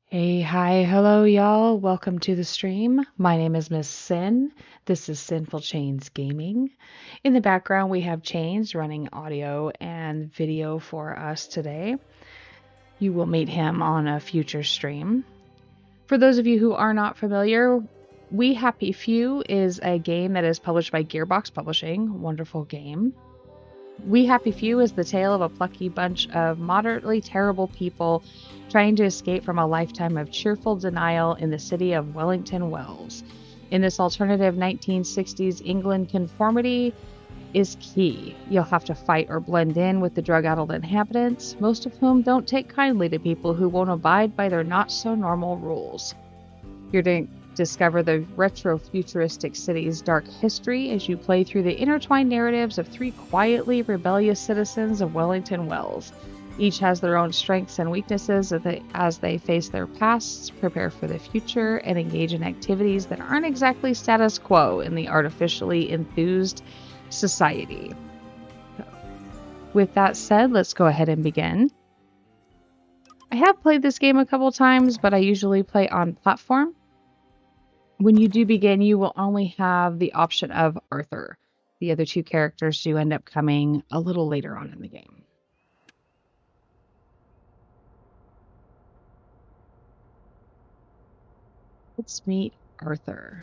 Hey, hi, hello, y'all. Welcome to the stream. My name is Miss Sin. This is Sinful Chains Gaming. In the background, we have Chains running audio and video for us today. You will meet him on a future stream. For those of you who are not familiar, We Happy Few is a game that is published by Gearbox Publishing. Wonderful game. We Happy Few is the tale of a plucky bunch of moderately terrible people trying to escape from a lifetime of cheerful denial in the city of Wellington Wells. In this alternative 1960s England, conformity is key. You'll have to fight or blend in with the drug-addled inhabitants, most of whom don't take kindly to people who won't abide by their not-so-normal rules. You're to discover the retrofuturistic city's dark history as you play through the intertwined narratives of three quietly rebellious citizens of Wellington Wells. Each has their own strengths and weaknesses as they face their pasts, prepare for the future, and engage in activities that aren't exactly status quo in the artificially enthused society. With that said, let's go ahead and begin. I have played this game a couple times, but I usually play on platform. When you do begin, you will only have the option of Arthur. The other two characters do end up coming a little later on in the game. Let's meet Arthur.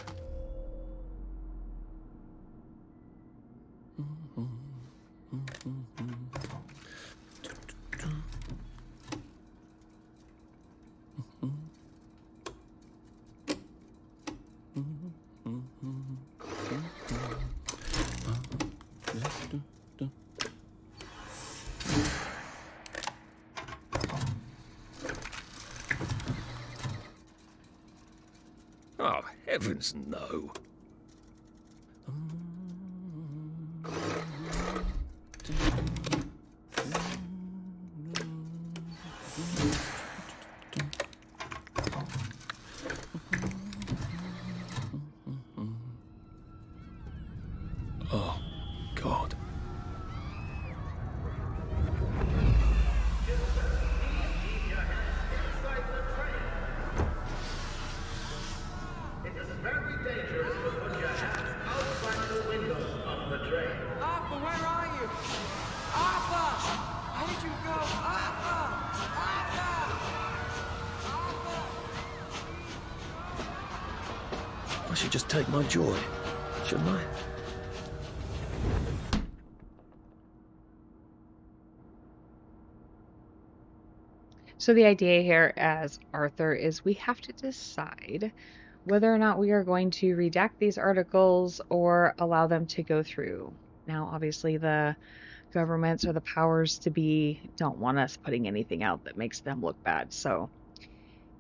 Oh, heavens no. Oh, God. Arthur, where are you? Arthur! Where did you go? Arthur! Arthur! I should just take my joy, shouldn't I? So the idea here as Arthur is we have to decide whether or not we are going to redact these articles or allow them to go through. Now, obviously, the governments or the powers to be don't want us putting anything out that makes them look bad. So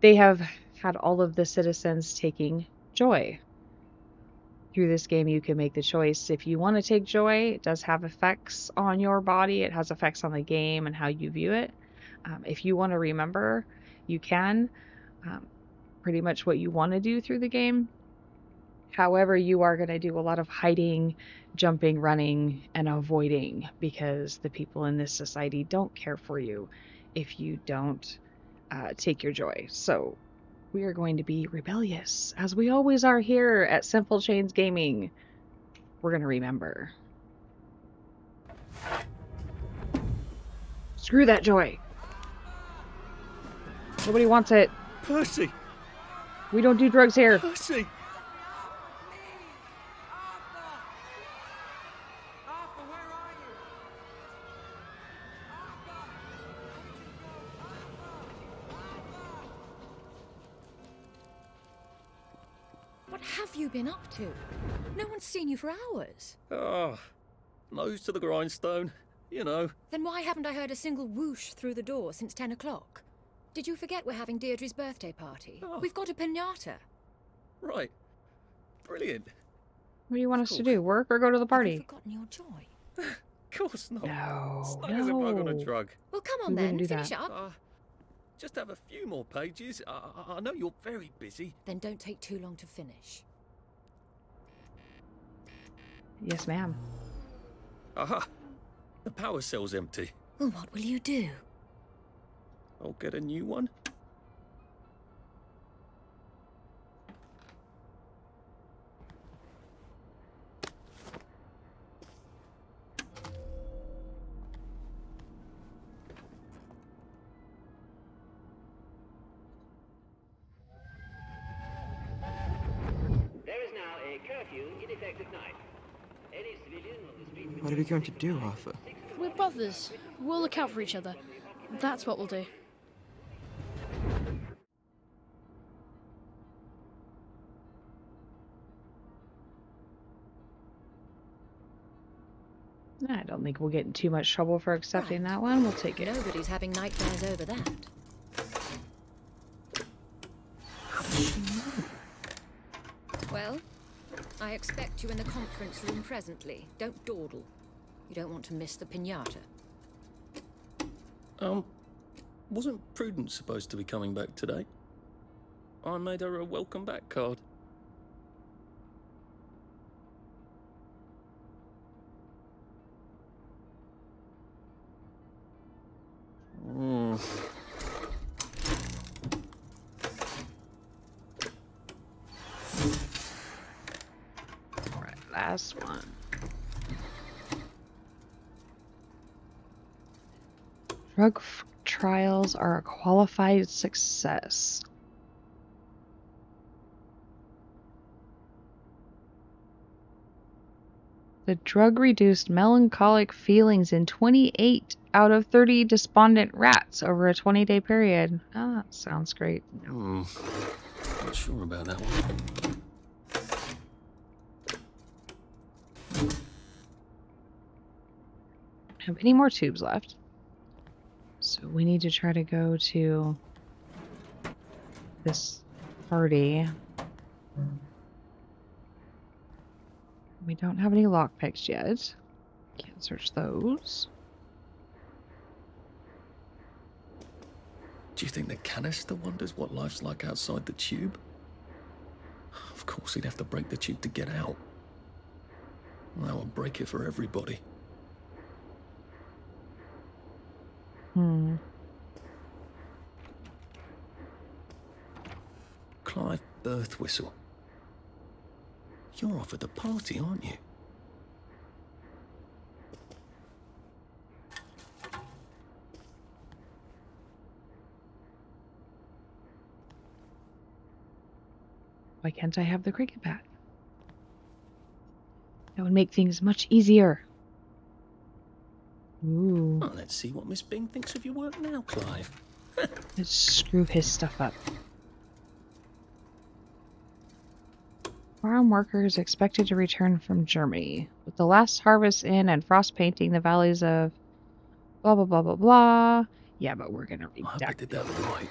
they have had all of the citizens taking joy. Through this game, you can make the choice. If you want to take joy, it does have effects on your body. It has effects on the game and how you view it. If you want to remember, you can. Pretty much what you want to do through the game. However, you are going to do a lot of hiding, jumping, running, and avoiding because the people in this society don't care for you if you don't take your joy. So we are going to be rebellious, as we always are here at Sinful Chains Gaming. We're going to remember. Screw that joy. Nobody wants it. Percy! We don't do drugs here. Percy! Arthur, where are you? What have you been up to? No one's seen you for hours. Ah, nose to the grindstone, you know. Then why haven't I heard a single whoosh through the door since 10 o'clock? Did you forget we're having Deirdre's birthday party? Oh. We've got a piñata. Right. Brilliant. What do you want us to do? Work or go to the Have you party? forgotten your joy? Of course not. No, Snug as a bug on a no. drug. Well, come We on wouldn't then, do finish that. up. Just have a few more pages. I know you're very busy. Then don't take too long to finish. Yes, ma'am. Aha! The power cell's empty. Well, what will you do? I'll get a new one. What are we going to do, Arthur? We're brothers. We'll look out for each other. That's what we'll do. I don't think we'll get in too much trouble for accepting that one. We'll take it. Nobody's having nightmares over that. Well, I expect you in the conference room presently. Don't dawdle. You don't want to miss the piñata. Wasn't Prudence supposed to be coming back today? I made her a welcome back card. Alright, last one. Drug trials are a qualified success. The drug reduced melancholic feelings in 28 out of 30 despondent rats over a 20-day period. Ah, sounds great. Not sure about that one. Have any more tubes left? So we need to try to go to this party. We don't have any lockpicks yet. Can't search those. Do you think the canister wonders what life's like outside the tube? Of course, he'd have to break the tube to get out. That would break it for everybody. Clive birth whistle. You're off at the party, aren't you? Why can't I have the cricket bat? That would make things much easier. Ooh. Well, let's see what Miss Bing thinks of your work now, Clive. Let's screw his stuff up. Farm workers expected to return from Germany. With the last harvest in and frost painting the valleys of blah blah blah blah blah. Yeah, but we're gonna read I hope I that. did that right.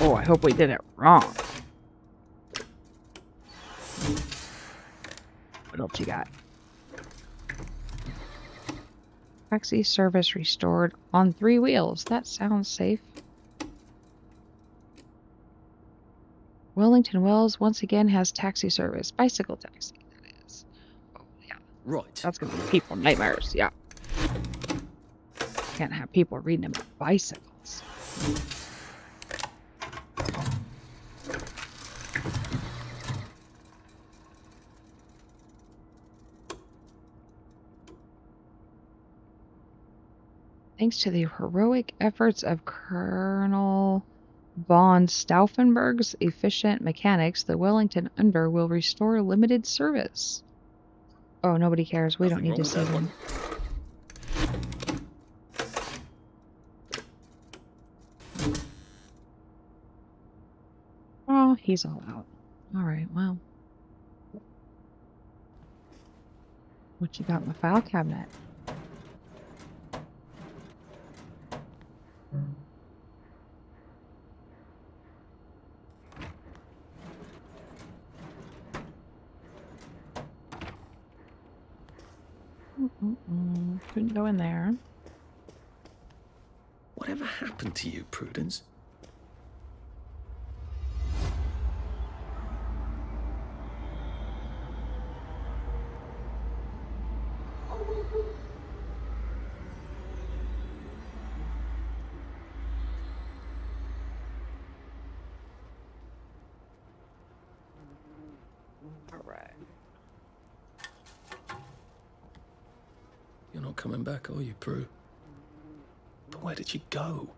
Oh, I hope we did it wrong. What else you got? Taxi service restored on 3 wheels. That sounds safe. Wellington Wells once again has taxi service. Bicycle taxi, that is. Oh, yeah. Right. That's going to be people nightmares, yeah. Can't have people reading about bicycles. Thanks to the heroic efforts of Colonel von Stauffenberg's efficient mechanics, the Wellington Under will restore limited service. Oh, nobody cares. We don't Nothing need to wrong see with that them. Oh, he's all out. Alright, well. What you got in the file cabinet? Couldn't go in there. Whatever happened to you, Prudence? All right. You're not coming back, are you, Prue? But where did she go?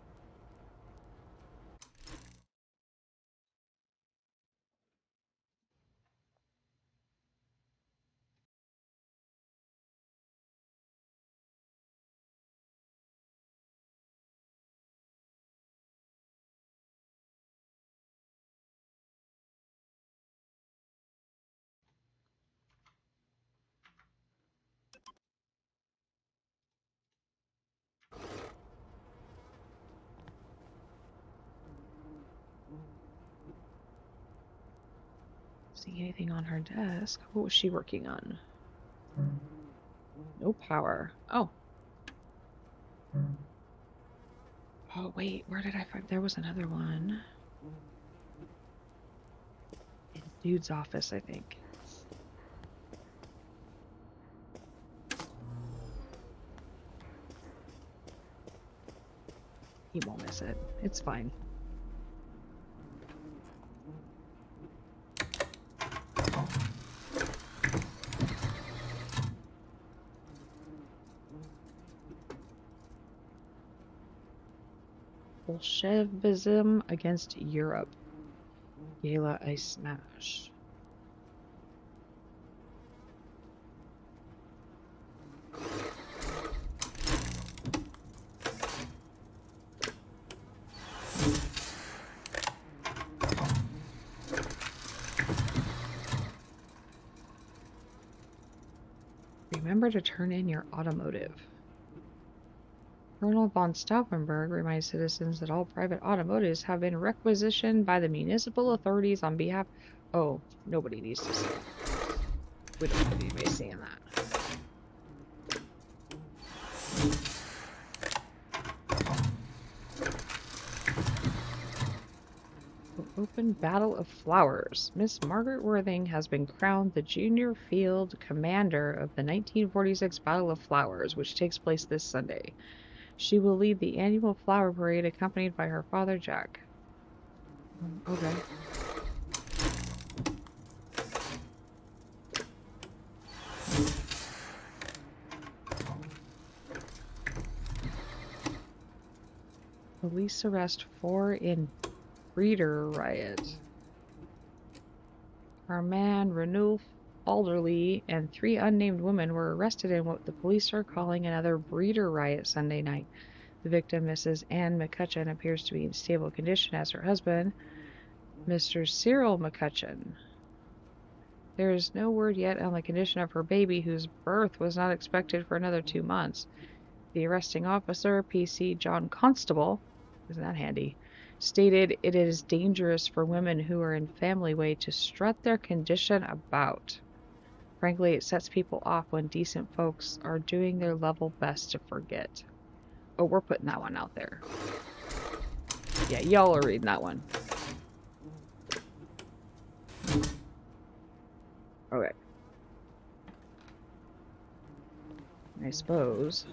See anything on her desk? What was she working on? No power. Oh. Oh, wait. Where did I find? There was another one. In dude's office, I think. He won't miss it. It's fine. Bolshevism against Europe. Gala I smash. Remember to turn in your automotive. Colonel von Stauffenberg reminds citizens that all private automotives have been requisitioned by the municipal authorities on behalf. Oh, nobody needs to say that. We don't have anybody saying that. Open Battle of Flowers. Miss Margaret Worthing has been crowned the Junior Field Commander of the 1946 Battle of Flowers, which takes place this Sunday. She will lead the annual flower parade accompanied by her father, Jack. Okay. Police arrest 4 in breeder riot. Armand Renulf Alderley and 3 unnamed women were arrested in what the police are calling another breeder riot Sunday night. The victim, Mrs. Anne McCutcheon, appears to be in stable condition as her husband, Mr. Cyril McCutcheon. There is no word yet on the condition of her baby, whose birth was not expected for another 2 months. The arresting officer, PC John Constable, isn't that handy, stated it is dangerous for women who are in family way to strut their condition about. Frankly, it sets people off when decent folks are doing their level best to forget. Oh, we're putting that one out there. Yeah, y'all are reading that one. Okay. I suppose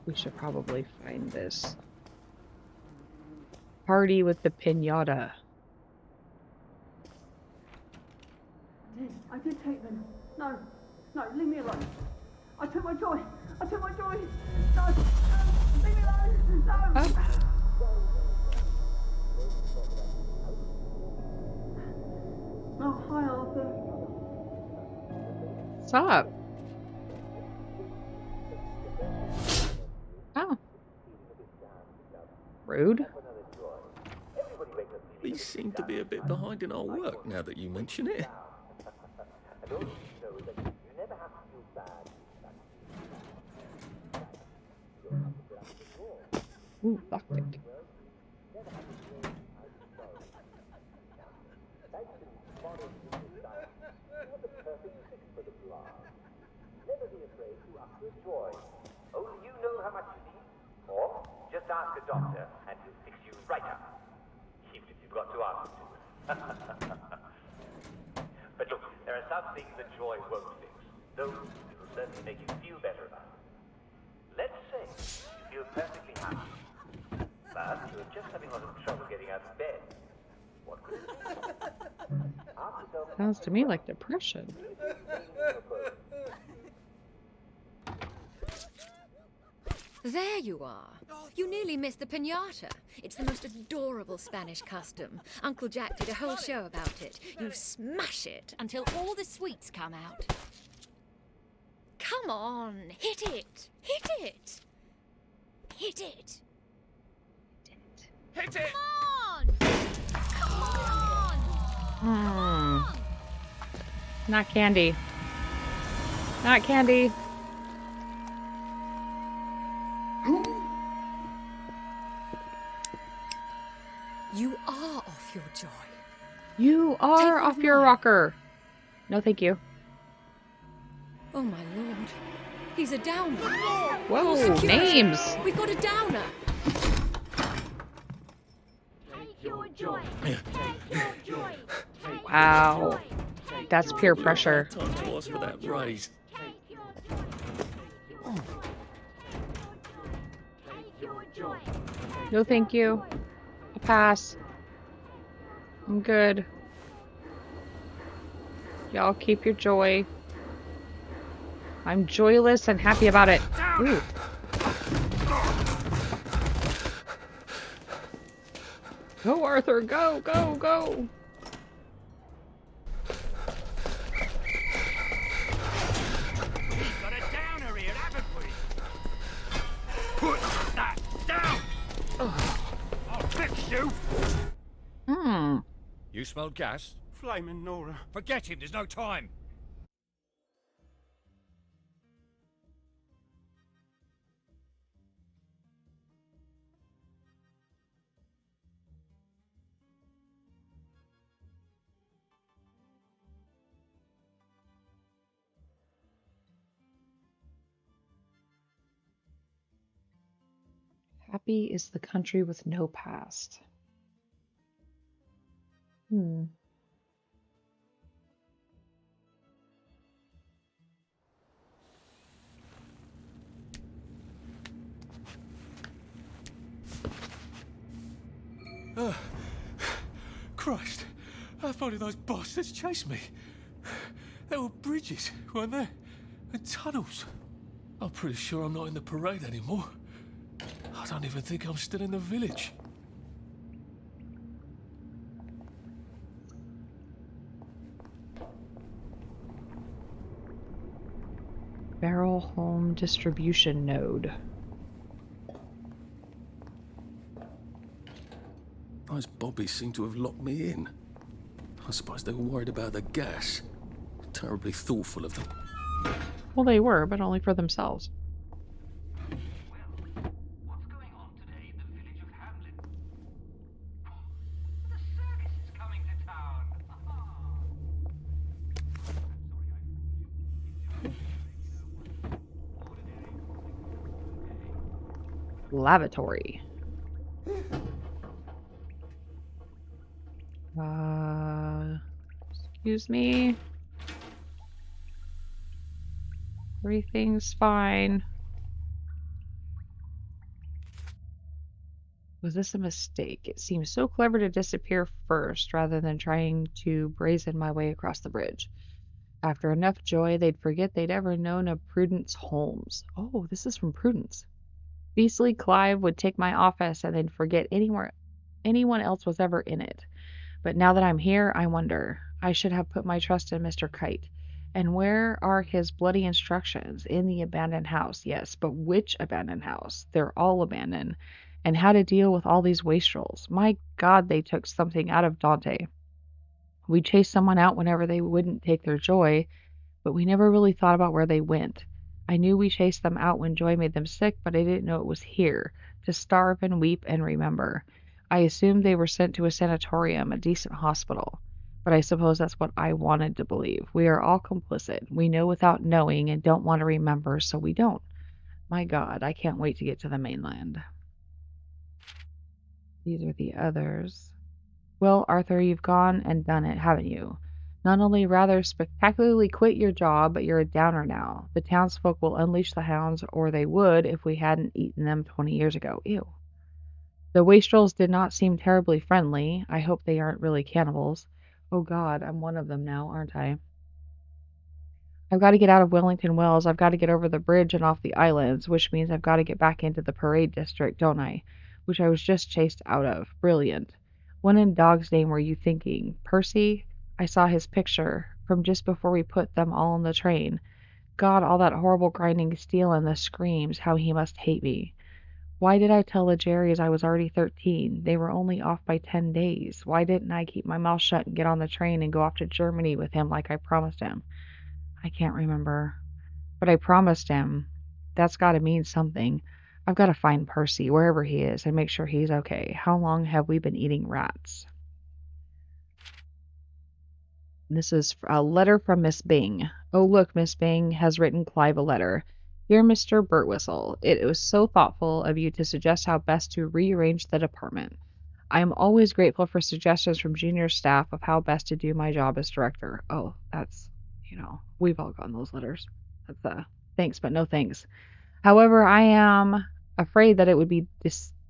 we should probably find this. Party with the piñata. I did take them. No, leave me alone. I took my joy. No, leave me alone. No. Oh, hi, Arthur. What's up? Oh. Rude. We seem to be a bit behind in our work now that you mention it. Ooh, lockpick. Never be afraid to ask for joy. Only you know how much you need. Or just ask a doctor and he'll fix you right up. Even if you've got to ask him to. But look, there are some things that joy won't fix. Though it will certainly make you feel better about it. Let's say you feel perfectly happy. But you're just having a lot of trouble getting out of bed. What could it be? Sounds to me like depression. There you are. You nearly missed the piñata. It's the most adorable Spanish custom. Uncle Jack did a whole show about it. You smash it until all the sweets come out. Come on, hit it! Hit it! Hit it! Hit it! Come on! Come on! Not candy. Not candy. You are off your joy. You are one off of your mine. rocker. No, thank you. Oh my lord. He's a downer. Whoa, Call security. names. We've got a downer. Wow. That's peer pressure. Time to ask for that raise. No, thank you. I'll pass. I'm good. Y'all keep your joy. I'm joyless and happy about it. Ooh. Go, Arthur, go, go, go. We've got a downer here, haven't we? Put that down! I'll fix you! Hmm. You smelled gas? Flaming Nora. Forget him, there's no time. Happy is the country with no past. Hmm. Christ, how far did those bastards chase me? There were bridges, weren't there? And tunnels. I'm pretty sure I'm not in the parade anymore. I don't even think I'm still in the village. Barrel home distribution node. Those bobbies seem to have locked me in. I suppose they were worried about the gas. Terribly thoughtful of them. Well, they were, but only for themselves. What's going on today in the village of Hamlin? The circus is coming to town. Lavatory. Excuse me. Everything's fine. Was this a mistake? It seems so clever to disappear first rather than trying to brazen my way across the bridge. After enough joy, they'd forget they'd ever known a Prudence Holmes. Oh, this is from Prudence. Beastly Clive would take my office and they'd forget anyone else was ever in it. But now that I'm here, I wonder. I should have put my trust in Mr. Kite. And where are his bloody instructions? In the abandoned house, yes, but which abandoned house? They're all abandoned. And how to deal with all these wastrels. My God, they took something out of Dante. We chased someone out whenever they wouldn't take their joy, but we never really thought about where they went. I knew we chased them out when joy made them sick, but I didn't know it was here, to starve and weep and remember. I assumed they were sent to a sanatorium, a decent hospital. But I suppose that's what I wanted to believe. We are all complicit. We know without knowing and don't want to remember, so we don't. My God, I can't wait to get to the mainland. These are the others. Well, Arthur, you've gone and done it, haven't you? Not only rather spectacularly quit your job, but you're a downer now. The townsfolk will unleash the hounds, or they would if we hadn't eaten them 20 years ago. Ew. The wastrels did not seem terribly friendly. I hope they aren't really cannibals. Oh God, I'm one of them now, aren't I? I've got to get out of Wellington Wells. I've got to get over the bridge and off the islands, which means I've got to get back into the parade district, don't I? Which I was just chased out of. Brilliant. What in dog's name were you thinking? Percy? I saw his picture from just before we put them all on the train. God, all that horrible grinding steel and the screams, how he must hate me. Why did I tell the Jerrys I was already 13? They were only off by 10 days. Why didn't I keep my mouth shut and get on the train and go off to Germany with him like I promised him? I can't remember. But I promised him. That's got to mean something. I've got to find Percy, wherever he is, and make sure he's okay. How long have we been eating rats? This is a letter from Miss Bing. Oh, look, Miss Bing has written Clive a letter. Dear Mr. Birtwistle, it was so thoughtful of you to suggest how best to rearrange the department. I am always grateful for suggestions from junior staff of how best to do my job as director. Oh, that's, we've all gotten those letters. That's thanks, but no thanks. However, I am afraid that it would be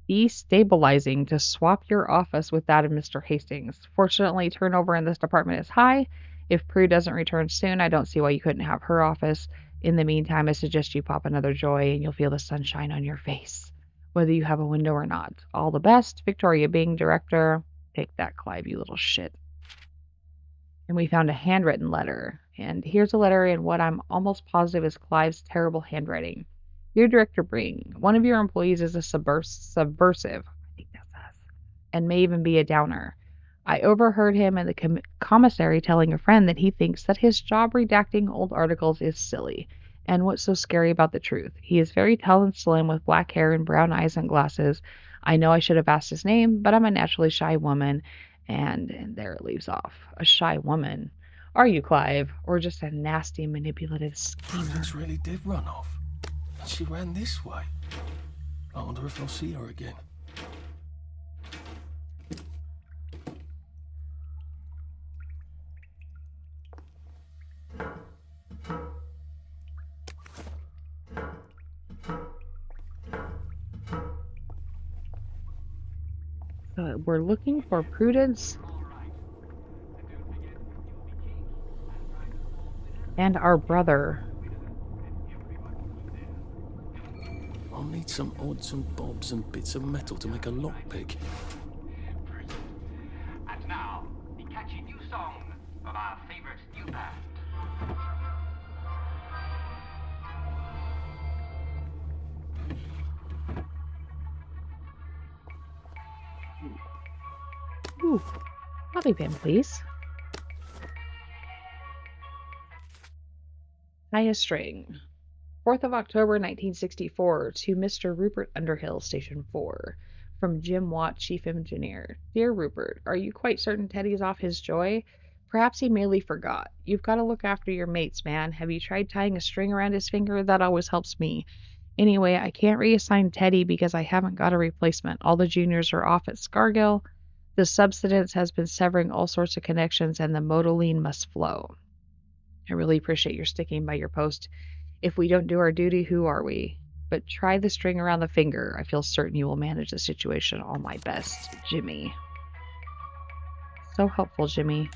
destabilizing to swap your office with that of Mr. Hastings. Fortunately, turnover in this department is high. If Prue doesn't return soon, I don't see why you couldn't have her office. In the meantime, I suggest you pop another joy and you'll feel the sunshine on your face, whether you have a window or not. All the best, Victoria Bing, director. Take that, Clive, you little shit. And we found a handwritten letter. And here's a letter in what I'm almost positive is Clive's terrible handwriting. Dear Director Bing, one of your employees is a subversive, I think that's us, and may even be a downer. I overheard him and the commissary telling a friend that he thinks that his job redacting old articles is silly. And what's so scary about the truth? He is very tall and slim with black hair and brown eyes and glasses. I know I should have asked his name, but I'm a naturally shy woman. And there it leaves off. A shy woman. Are you, Clive? Or just a nasty, manipulative schemer? Prudence really did run off. And she ran this way. I wonder if I'll see her again. So we're looking for Prudence and our brother. I'll need some odds and bobs and bits of metal to make a lockpick. And now, the catchy new song of our favorite new band. Ooh, bobby pin, please. Tie a string. 4th of October, 1964, to Mr. Rupert Underhill, Station 4. From Jim Watt, Chief Engineer. Dear Rupert, are you quite certain Teddy's off his joy? Perhaps he merely forgot. You've got to look after your mates, man. Have you tried tying a string around his finger? That always helps me. Anyway, I can't reassign Teddy because I haven't got a replacement. All the juniors are off at Scargill. The subsidence has been severing all sorts of connections, and the motoline must flow. I really appreciate your sticking by your post. If we don't do our duty, who are we? But try the string around the finger. I feel certain you will manage the situation. All my best, Jimmy. So helpful, Jimmy.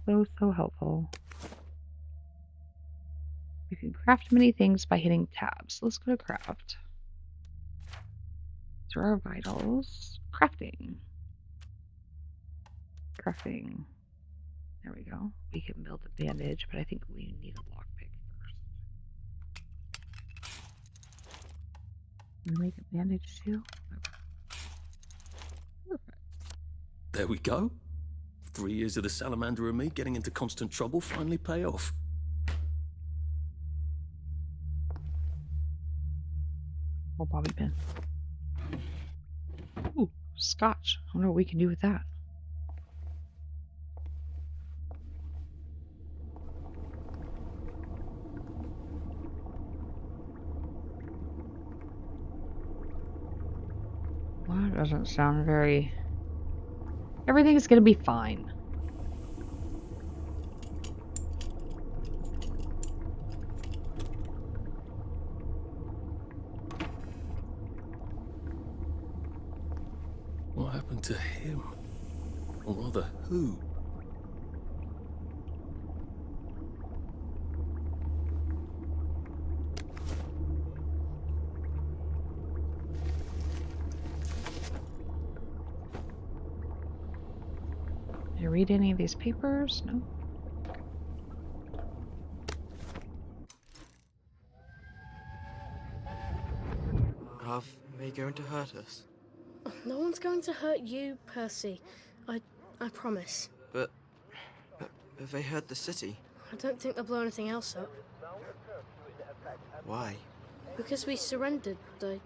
So helpful. You can craft many things by hitting tabs. Let's go to craft. These are our vitals. Crafting. Crafting. There we go. We can build a bandage, but I think we need a lockpick first. Can we make a bandage too? Perfect. There we go. 3 years of the salamander and me getting into constant trouble finally pay off. More bobby pin. Ooh, scotch. I wonder what we can do with that. Well, that doesn't sound very... Everything's gonna be fine. What happened to him? Or rather, who? Did I read any of these papers? No. Are they going to hurt us? No one's going to hurt you, Percy. I promise. But they hurt the city. I don't think they'll blow anything else up. Why? Because we surrendered, I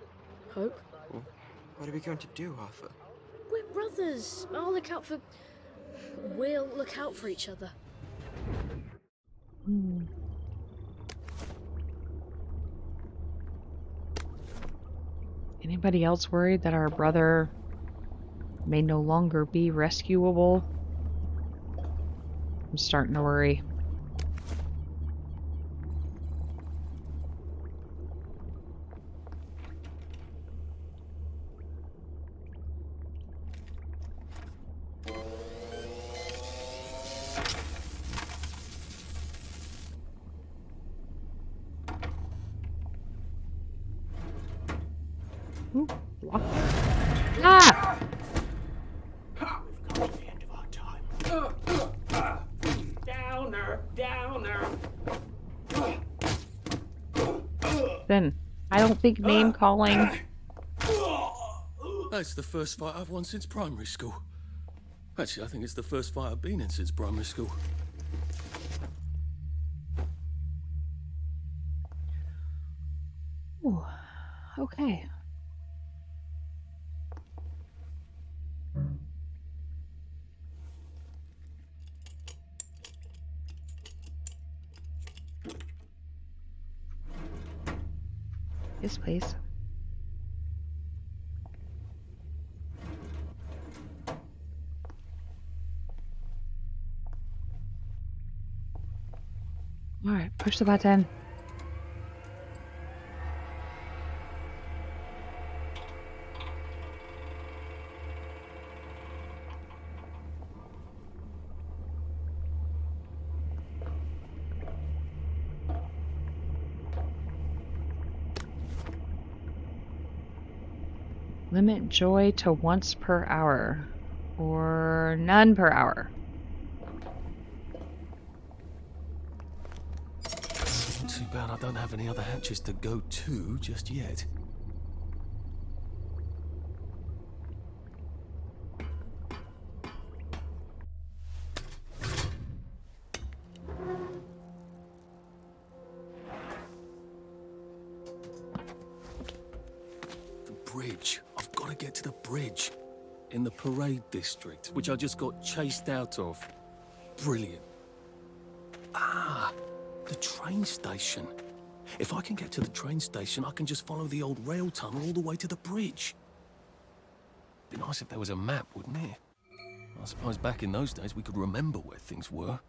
hope. Well, what are we going to do, Arthur? We're brothers. I'll look out for... We'll look out for each other. Anybody else worried that our brother may no longer be rescuable? I'm starting to worry. Ooh, block. Ah! We've come to the end of our time. Downer, downer. Then I don't think name calling. That's the first fight I've won since primary school. Actually, I think it's the first fight I've been in since primary school. Ooh, okay. Yes, please. All right, push the button. Limit joy to once per hour or none per hour. Too bad I don't have any other hatches to go to just yet. The bridge. I've got to get to the bridge. In the parade district, which I just got chased out of. Brilliant. Ah, the train station. If I can get to the train station, I can just follow the old rail tunnel all the way to the bridge. Be nice if there was a map, wouldn't it? I suppose back in those days we could remember where things were.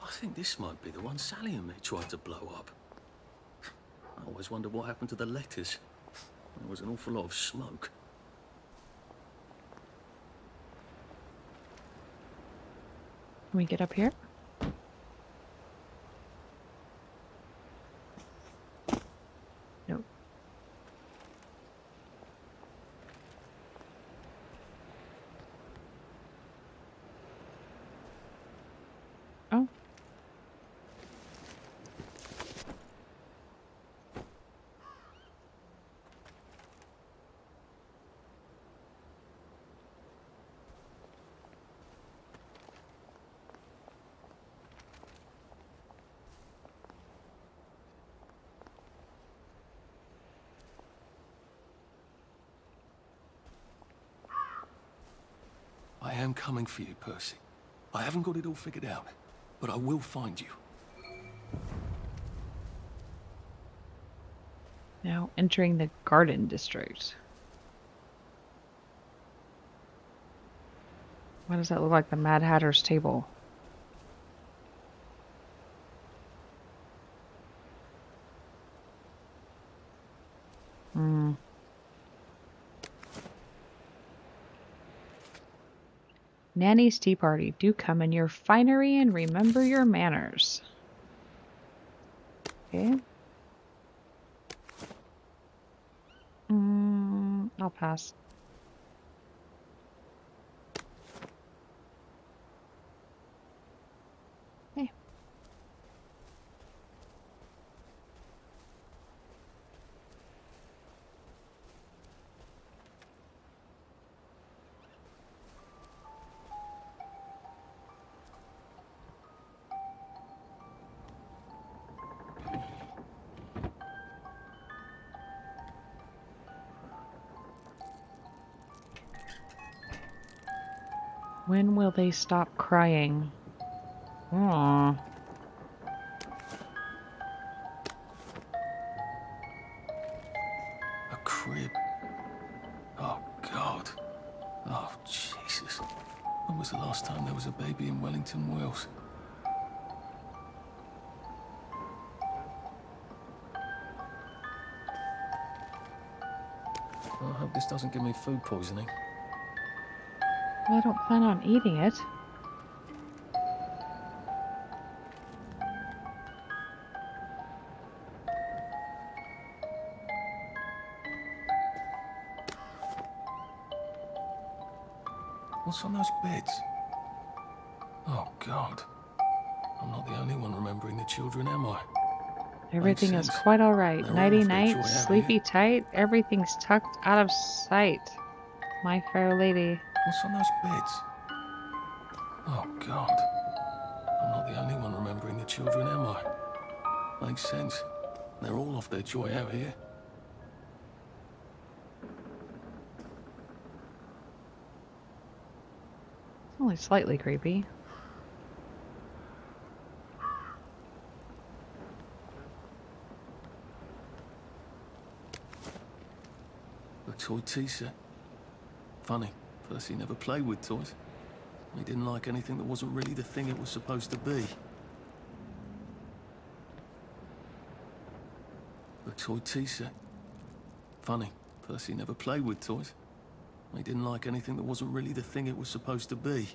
I think this might be the one Sally and me tried to blow up. I always wondered what happened to the letters. There was an awful lot of smoke. Can we get up here? Nope. Oh. I am coming for you, Percy. I haven't got it all figured out, but I will find you. Now entering the garden district. Why does that look like the Mad Hatter's table? Nanny's Tea Party. Do come in your finery and remember your manners. Okay. I'll pass. Hey. When will they stop crying? Aww. A crib. Oh, God. Oh, Jesus. When was the last time there was a baby in Wellington Wells? I hope this doesn't give me food poisoning. Well, I don't plan on eating it. What's on those beds? Oh, God. I'm not the only one remembering the children, am I? Everything is sense. quite alright. They're all Nighty off their night, joy out sleepy here. tight, everything's tucked out of sight. My fair lady. What's on those beds? Oh, God. I'm not the only one remembering the children, am I? Makes sense. They're all off their joy out here. It's only slightly creepy. A toy tea set. Funny, Percy never played with toys. He didn't like anything that wasn't really the thing it was supposed to be. A toy tea set. Funny, Percy never played with toys. He didn't like anything that wasn't really the thing it was supposed to be.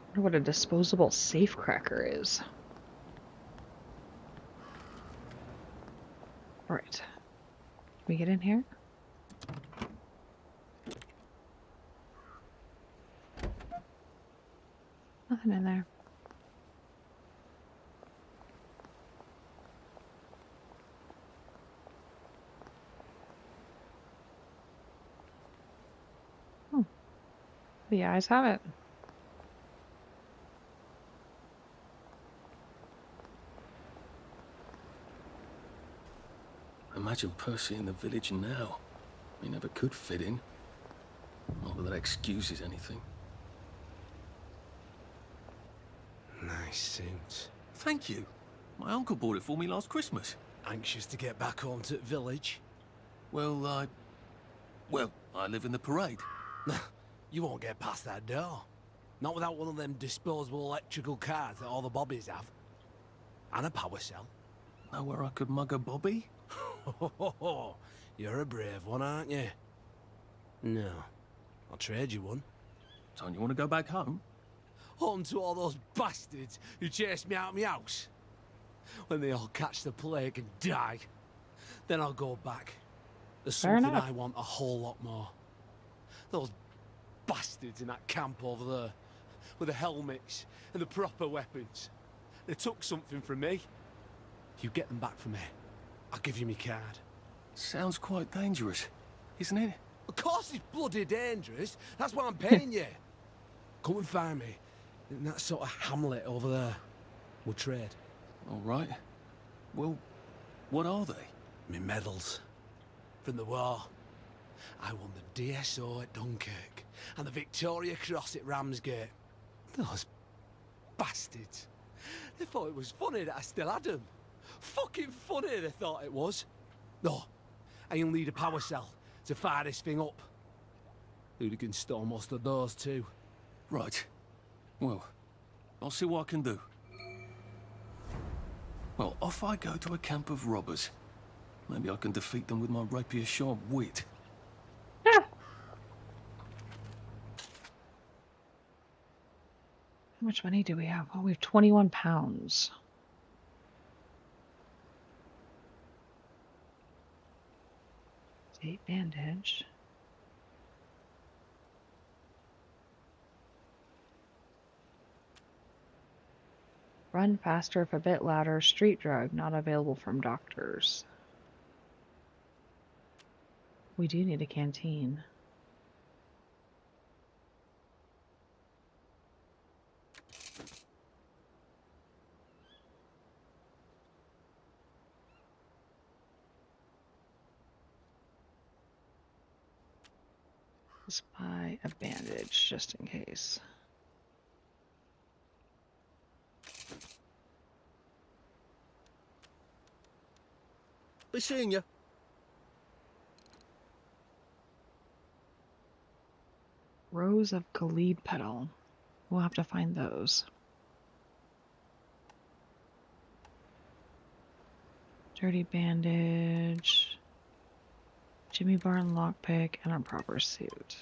I wonder what a disposable safecracker is. Right. Can we get in here? Nothing in there. The eyes have it. Imagine Percy in the village now. He never could fit in. Not that that excuses anything. Nice suit. Thank you. My uncle bought it for me last Christmas. Anxious to get back home to the village? Well, I live in the parade. You won't get past that door. Not without one of them disposable electrical cars that all the bobbies have. And a power cell. Know where I could mug a bobby? You're a brave one, aren't you? No. I'll trade you one. Don't you want to go back home? Home to all those bastards who chased me out of my house. When they all catch the plague and die, then I'll go back. There's Fair something enough. I want a whole lot more. Those bastards in that camp over there, with the helmets and the proper weapons. They took something from me. You get them back for me. I'll give you my card. Sounds quite dangerous, isn't it? Of course it's bloody dangerous. That's why I'm paying you. Come and find me in that sort of hamlet over there. We'll trade. All right. Well, what are they? Me medals. From the war. I won the DSO at Dunkirk and the Victoria Cross at Ramsgate. Those bastards. They thought it was funny that I still had them. Fucking funny they thought it was. No, I only need a power cell to fire this thing up. Hooligans stole most of those too. Right. Well, I'll see what I can do. Well, off I go to a camp of robbers. Maybe I can defeat them with my rapier-sharp wit. Ah. How much money do we have? Oh, we have 21 pounds. State bandage. Run faster if a bit louder. Street drug, not available from doctors. We do need a canteen. Let's buy a bandage just in case. Be seeing you. Rows of Khalid petal. We'll have to find those. Dirty bandage. Jimmy Barn lockpick and a proper suit.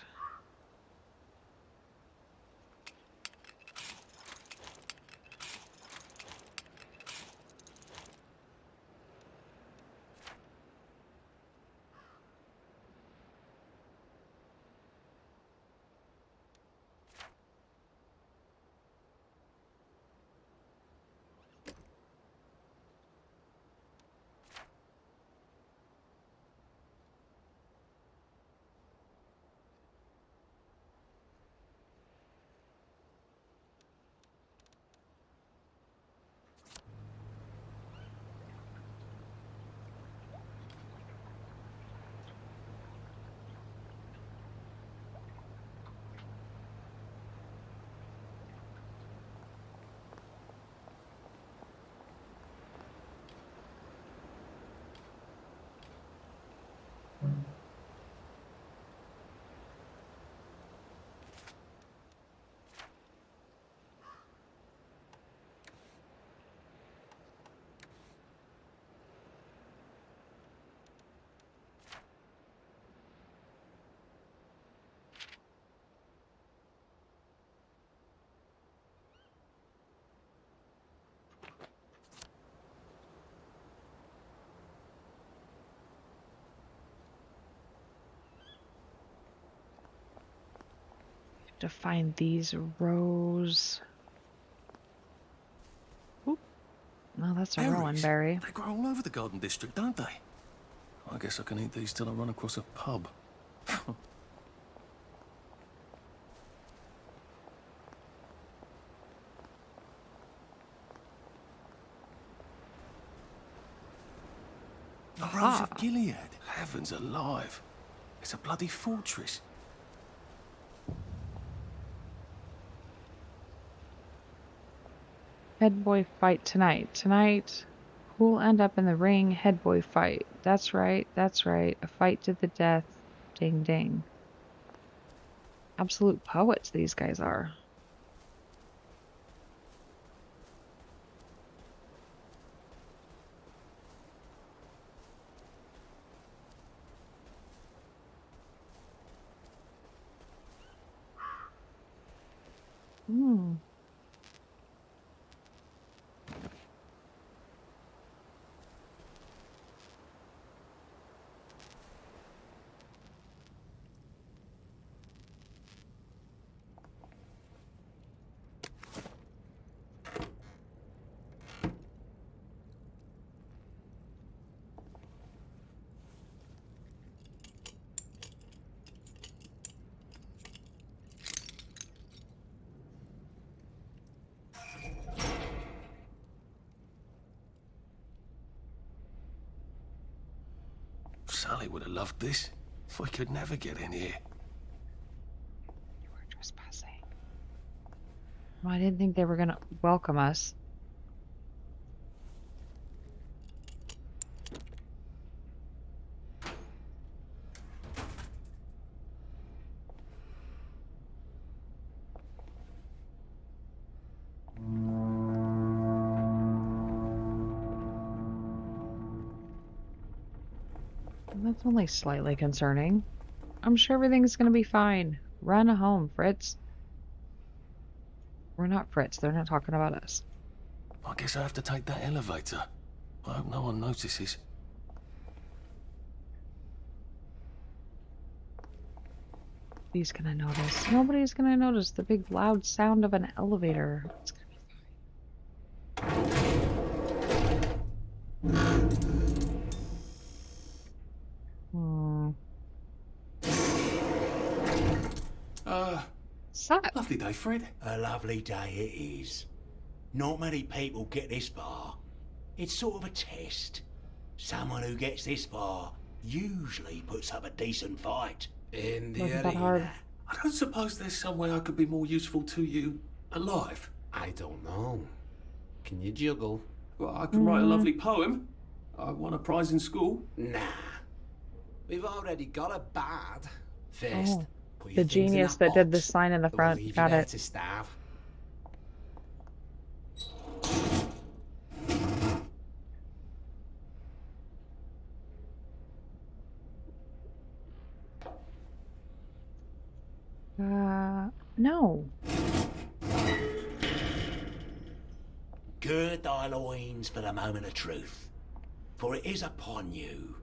To find these rows. Oop. No, that's a Rowan berry. They grow all over the Garden District, don't they? I guess I can eat these till I run across a pub. The Rose of Gilead. Heavens alive. It's a bloody fortress. Head boy fight tonight. Tonight, who'll end up in the ring? Head boy fight. That's right. That's right. A fight to the death. Ding ding. Absolute poets these guys are. Hmm. Sally would have loved this. We could never get in here. You were trespassing. Well, I didn't think they were gonna welcome us. That's only slightly concerning. I'm sure everything's gonna be fine. Run home, Fritz. We're not Fritz. They're not talking about us. I guess I have to take that elevator. I hope no one notices. Nobody's gonna notice. Nobody's gonna notice the big loud sound of an elevator. It's gonna be fine. Hmm. Sup? Lovely day, Fred. A lovely day it is. Not many people get this far. It's sort of a test. Someone who gets this far usually puts up a decent fight. In the Wasn't that hard? arena. I don't suppose there's some way I could be more useful to you alive. I don't know. Can you juggle? Well, I can write a lovely poem. I won a prize in school. Nah. We've already got a bad. First, Oh, put your the things in genius that that did the box. sign in the We'll front. leave you Got there it. to starve. No. Gird thy loins for the moment of truth, for it is upon you.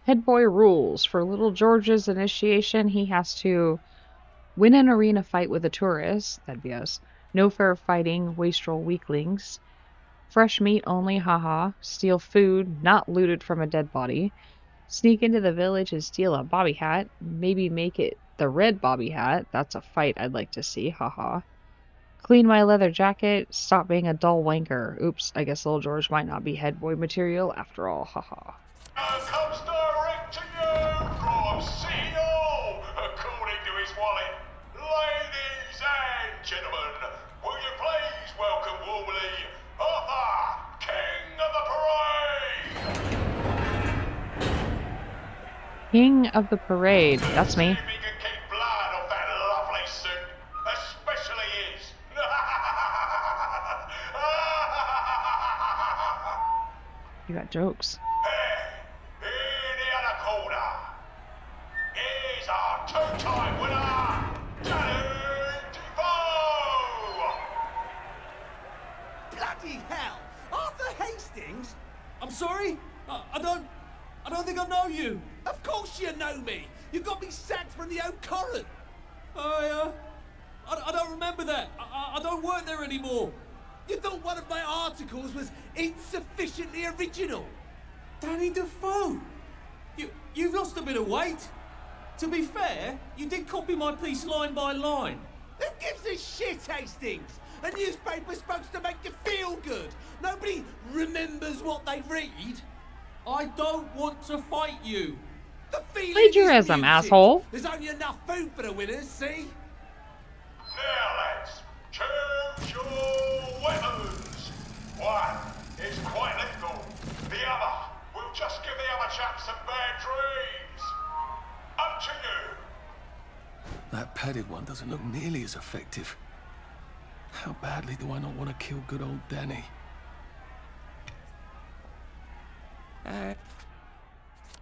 Head boy rules. For little George's initiation, he has to win an arena fight with a tourist. That'd be us. No fair fighting, wastrel weaklings. Fresh meat only, haha. Steal food, not looted from a dead body. Sneak into the village and steal a bobby hat. Maybe make it the red bobby hat. That's a fight I'd like to see, haha. Clean my leather jacket. Stop being a dull wanker. Oops, I guess little George might not be head boy material after all, haha. Comes direct to you from CEO, according to his wallet. Ladies and gentlemen, will you please welcome warmly Arthur, King of the Parade? King of the Parade. That's me. See if he can keep blood off that lovely suit, especially his. You got jokes. In the other corner, is our two-time winner, Danny Defoe! Bloody hell! Arthur Hastings? I'm sorry? I don't think I know you. Of course you know me! You got me sacked from the Oak Current! I don't remember that. I don't work there anymore. You thought one of my articles was insufficiently original? Danny Defoe. You've lost a bit of weight. To be fair, you did copy my piece line by line. Who gives a shit, Hastings? A newspaper's supposed to make you feel good. Nobody remembers what they read. I don't want to fight you. The feeling Plagiarism, is muted. asshole. There's only enough food for the winners, see? Now lads, choose your weapons. One is quite lethal. The other will just give the other chap some bad dreams. Up to you. That padded one doesn't look nearly as effective. How badly do I not want to kill good old Danny?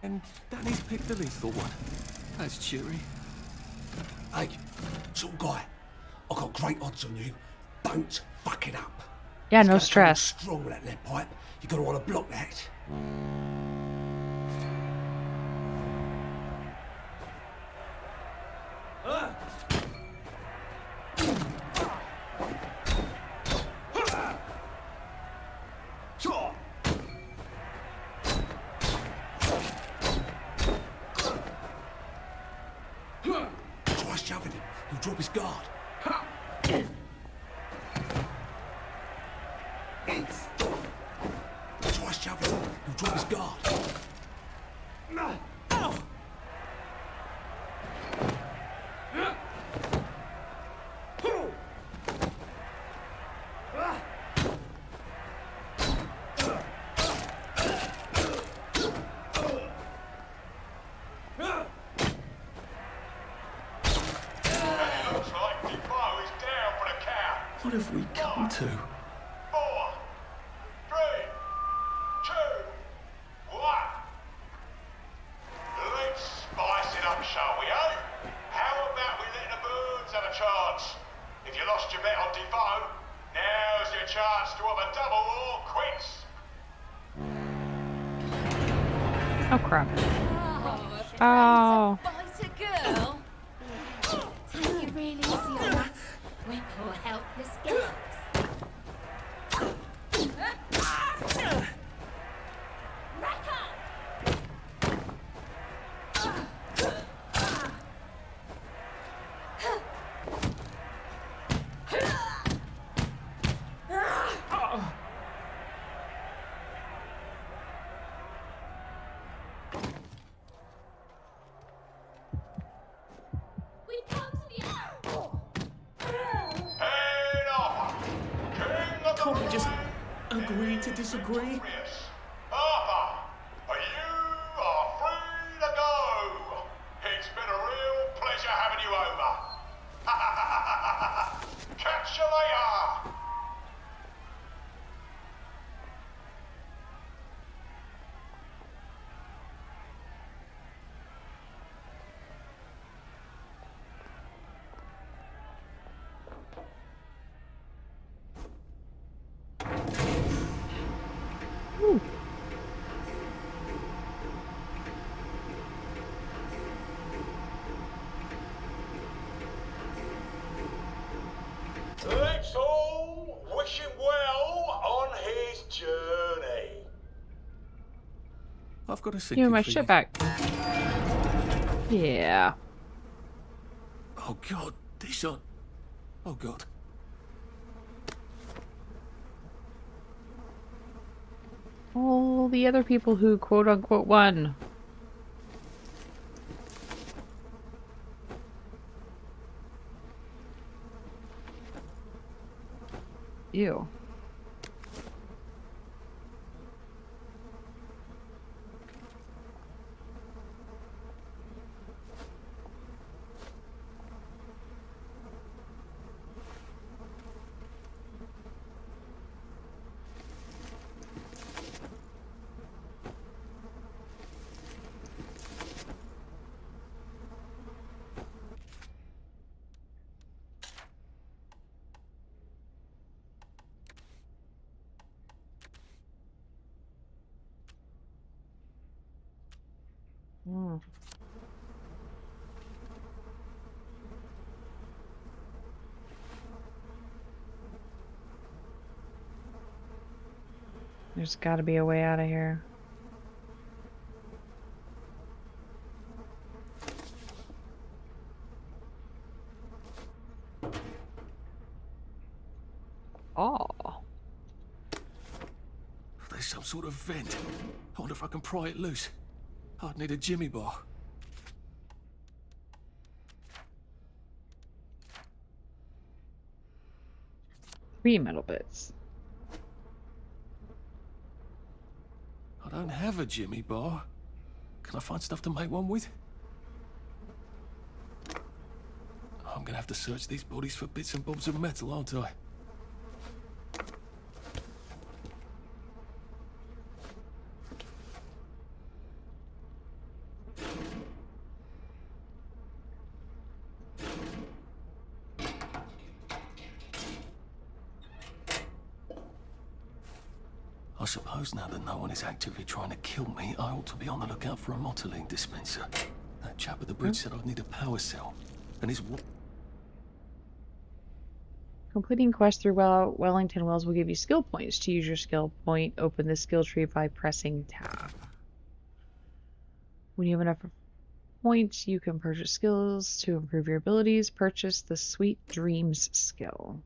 And Danny's picked the lethal one. That's cheery. Hey, sort of guy, I've got great odds on you. Don't fuck it up. Yeah, It's no gonna come stress. strong with that lead pipe. You're gonna want to block that. Try shoving him. He'll drop his guard. Try shoving him. He'll drop his guard. Looks like Defoe is down for the count. What have we come to? 4, 3, 2, 1. Let's spice it up, shall we, eh? How about we let the birds have a chance? If you lost your bet on Defoe, Now's your chance to have a double or quits. Oh crap. Oh. Oh. Bite a girl? Take it really easy on us. We're poor helpless girls. Can't we just agree to disagree? Arthur, you are free to go. It's been a real pleasure having you over. Catch you later. Ooh. Let's all wish him well on his journey. I've got a Give me sinking my feeling. shit back. Yeah. Oh god, these aren't... Oh god. All the other people who quote-unquote won. Ew. Mm. There's got to be a way out of here. Oh. There's some sort of vent. I wonder if I can pry it loose. I'd need a jimmy bar. Three metal bits. I don't have a jimmy bar. Can I find stuff to make one with? I'm gonna have to search these bodies for bits and bobs of metal, aren't I? I suppose now that no one is actively trying to kill me, I ought to be on the lookout for a motoline dispenser. That chap at the bridge said I'd need a power cell. And his... Completing quests through Wellington Wells will give you skill points. To use your skill point, open the skill tree by pressing tab. When you have enough points, you can purchase skills to improve your abilities. Purchase the Sweet Dreams skill.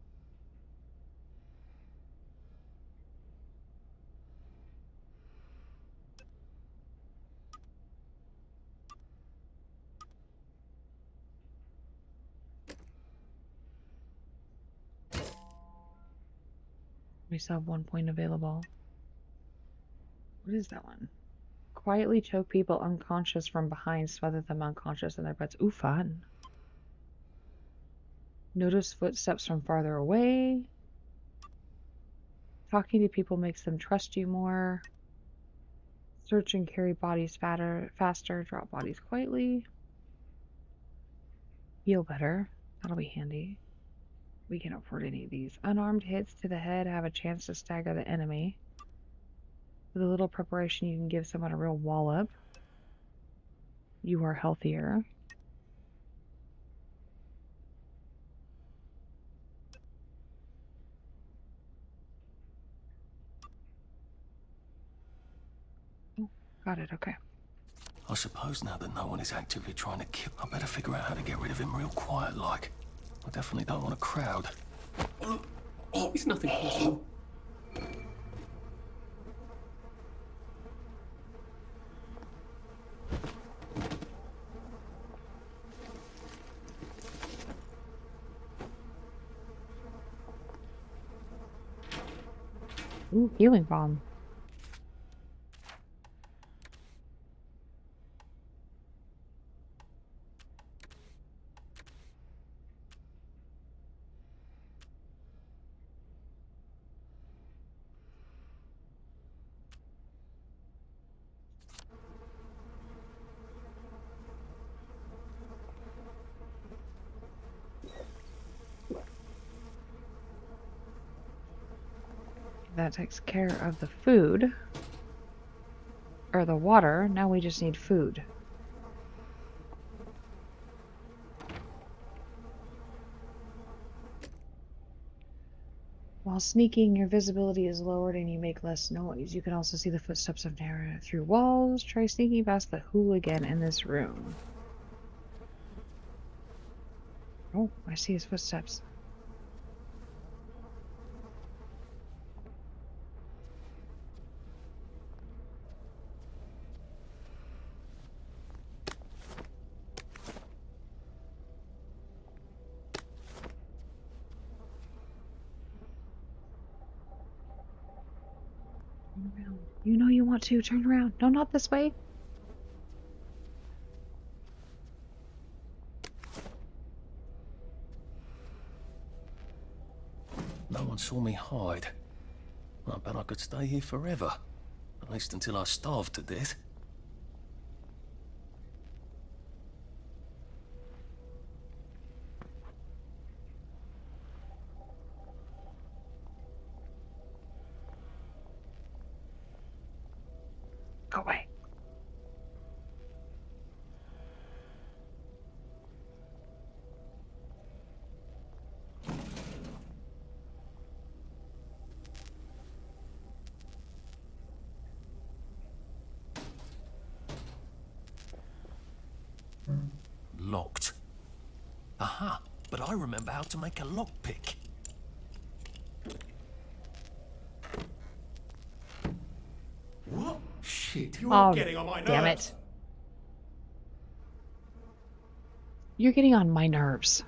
We still have 1 point available. What is that one? Quietly choke people unconscious from behind, smother them unconscious in their beds. Ooh, fun. Notice footsteps from farther away. Talking to people makes them trust you more. Search and carry bodies faster. Drop bodies quietly. Feel better. That'll be handy. We can't afford any of these. Unarmed hits to the head have a chance to stagger the enemy. With a little preparation, you can give someone a real wallop. You are healthier. Oh, got it, okay. I suppose now that no one is actively trying to kill, I better figure out how to get rid of him real quiet like. I definitely don't want a crowd. It's nothing personal. Ooh, healing bomb. That takes care of the food. Or the water. Now we just need food. While sneaking, your visibility is lowered and you make less noise. You can also see the footsteps of Nara through walls. Try sneaking past the hooligan in this room. Oh, I see his footsteps. You know you want to. Turn around. No, not this way. No one saw me hide. I bet I could stay here forever. At least until I starved to death. Go away. Locked. Aha, but I remember how to make a lockpick. What? Shit, you're Oh, getting on my nerves. damn it. You're getting on my nerves.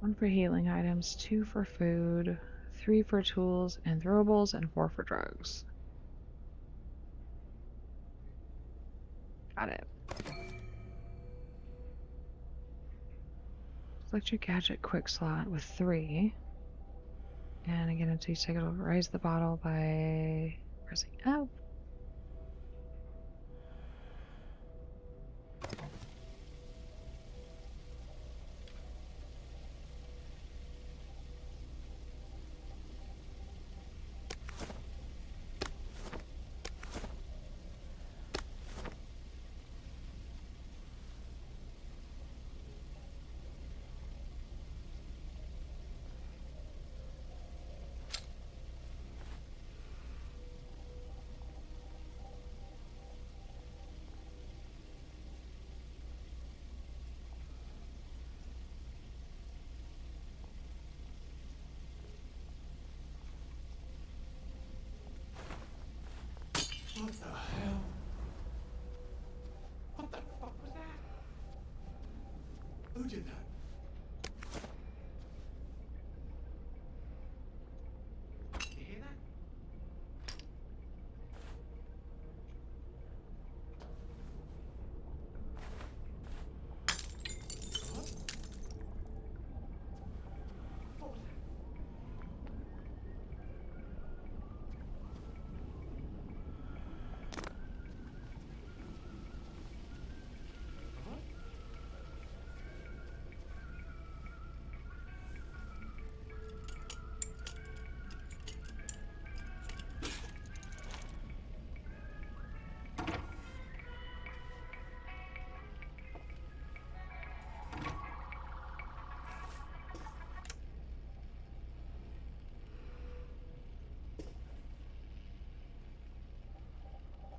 One for healing items, 2 for food, 3 for tools and throwables, and 4 for drugs. Got it. Select your gadget quick slot with 3. And again, until you take it over, raise the bottle by pressing F. What the hell? What the fuck was that? Who did that? You hear that? What? What was that?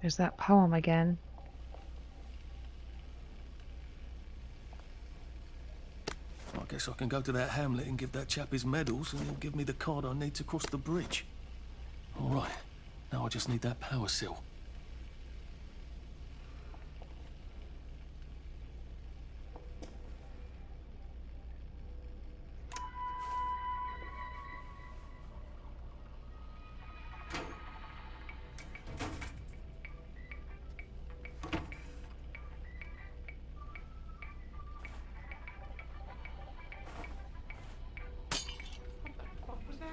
There's that poem again. I guess I can go to that hamlet and give that chap his medals, and he'll give me the card I need to cross the bridge. All right, now I just need that power cell. What was that?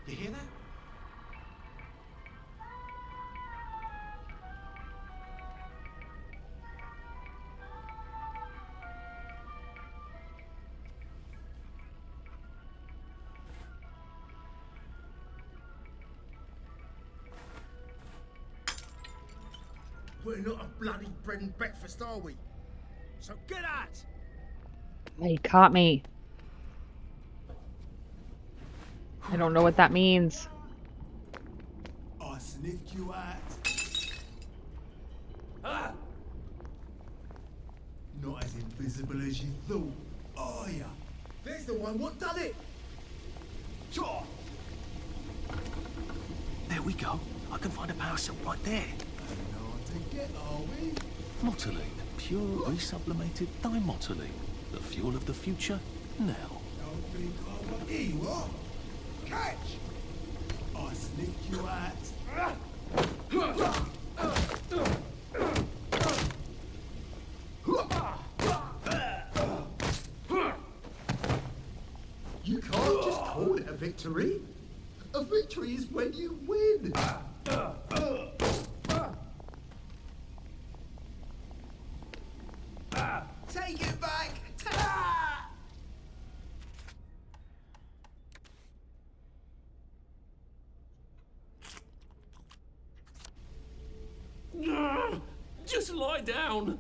You hear that? We're not a bloody bread and breakfast, are we? So get out! He caught me. I don't know what that means. I sniffed you out. Ah! Not as invisible as you thought, are ya? There's the one. What done it? Sure. There we go. I can find a power cell right there. Hard to get, are we? Motoline, pure resublimated dimotoline. The fuel of the future, now. Don't think I want. Here you are. Catch! I sniffed you out. You can't just call it a victory. A victory is when you win. Take it back. Just lie down.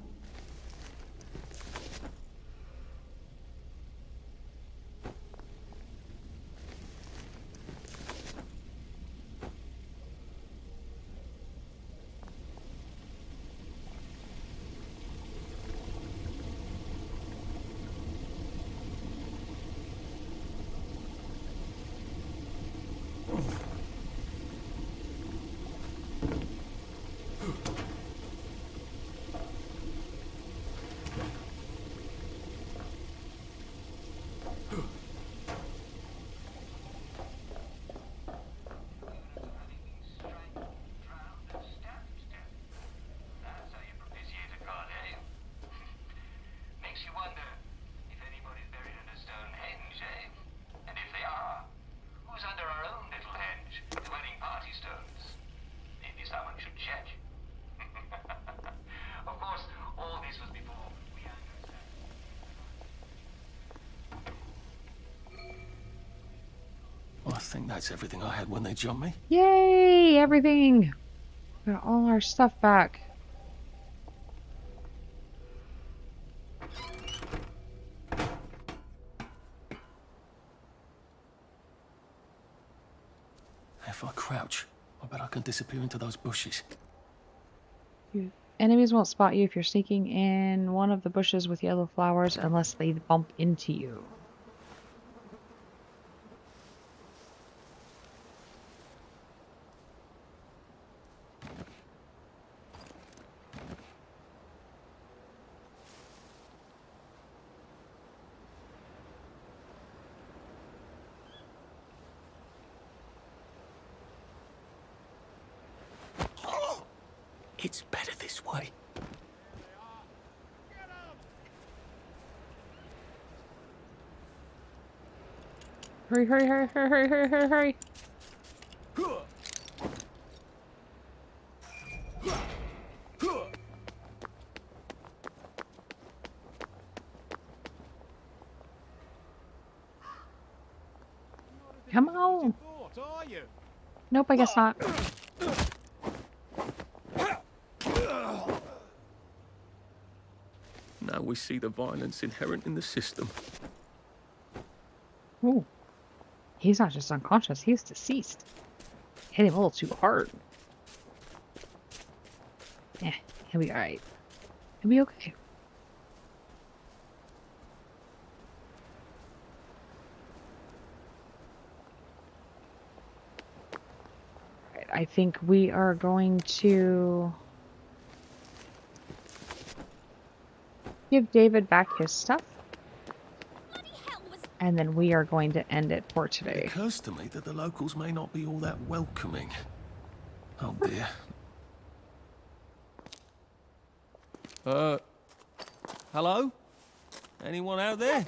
I think that's everything I had when they jumped me. Yay! Everything! We got all our stuff back. If I crouch, I bet I can disappear into those bushes. Enemies won't spot you if you're sneaking in one of the bushes with yellow flowers unless they bump into you. It's better this way. Hurry, hurry, hurry, hurry, hurry, hurry, hurry, hurry. Come on. Nope, I guess not. Now we see the violence inherent in the system. Ooh. He's not just unconscious, he's deceased. Hit him a little too hard. Yeah, he'll be alright. He'll be okay. Alright, I think we are going to give David back his stuff. And then we are going to end it for today. It occurs to me that the locals may not be all that welcoming. Oh dear. Hello? Anyone out there?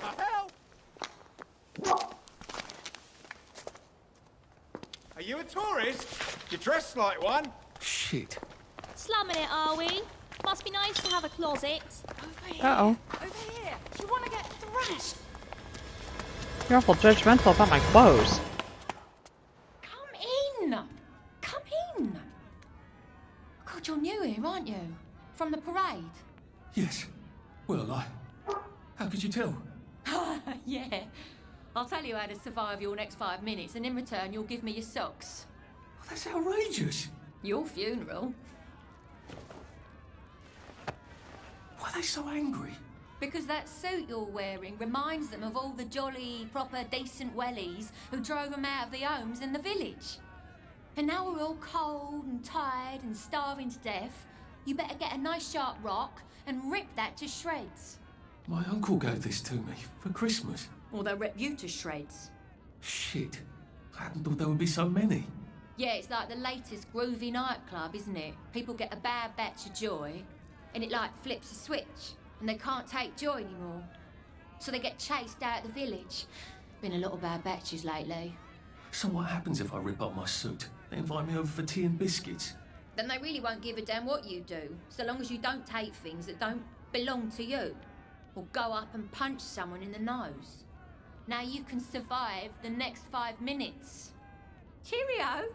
Are you a tourist? You dress like one. Shit. Slumming it, are we? Must be nice to have a closet. Over here. Uh-oh. Over here. Do you want to get thrashed? You're awful judgmental about my clothes. Come in! Come in! God, you're new here, aren't you? From the parade? Yes. Well, how could you tell? Yeah. I'll tell you how to survive your next 5 minutes, and in return you'll give me your socks. Well, that's outrageous. Your funeral. Why are they so angry? Because that suit you're wearing reminds them of all the jolly, proper, decent wellies who drove them out of their homes in the village. And now we're all cold and tired and starving to death. You better get a nice sharp rock and rip that to shreds. My uncle gave this to me for Christmas. Or they'll rip you to shreds. Shit. I hadn't thought there would be so many. Yeah, it's like the latest groovy nightclub, isn't it? People get a bad batch of joy, and it like flips a switch. And they can't take joy anymore. So they get chased out of the village. Been a lot of bad batches lately. So what happens if I rip up my suit? They invite me over for tea and biscuits. Then they really won't give a damn what you do, so long as you don't take things that don't belong to you. Or go up and punch someone in the nose. Now you can survive the next 5 minutes. Cheerio!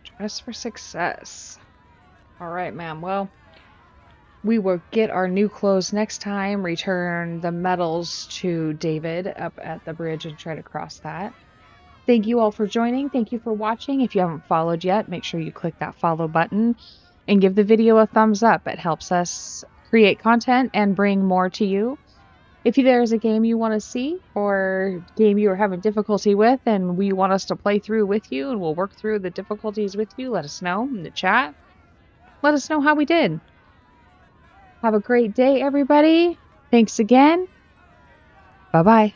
Dress for success. Alright, ma'am. Well, we will get our new clothes next time, return the medals to David up at the bridge and try to cross that. Thank you all for joining. Thank you for watching. If you haven't followed yet, make sure you click that follow button and give the video a thumbs up. It helps us create content and bring more to you. If there's a game you want to see or game you are having difficulty with and we want us to play through with you and we'll work through the difficulties with you, let us know in the chat. Let us know how we did. Have a great day, everybody. Thanks again. Bye-bye.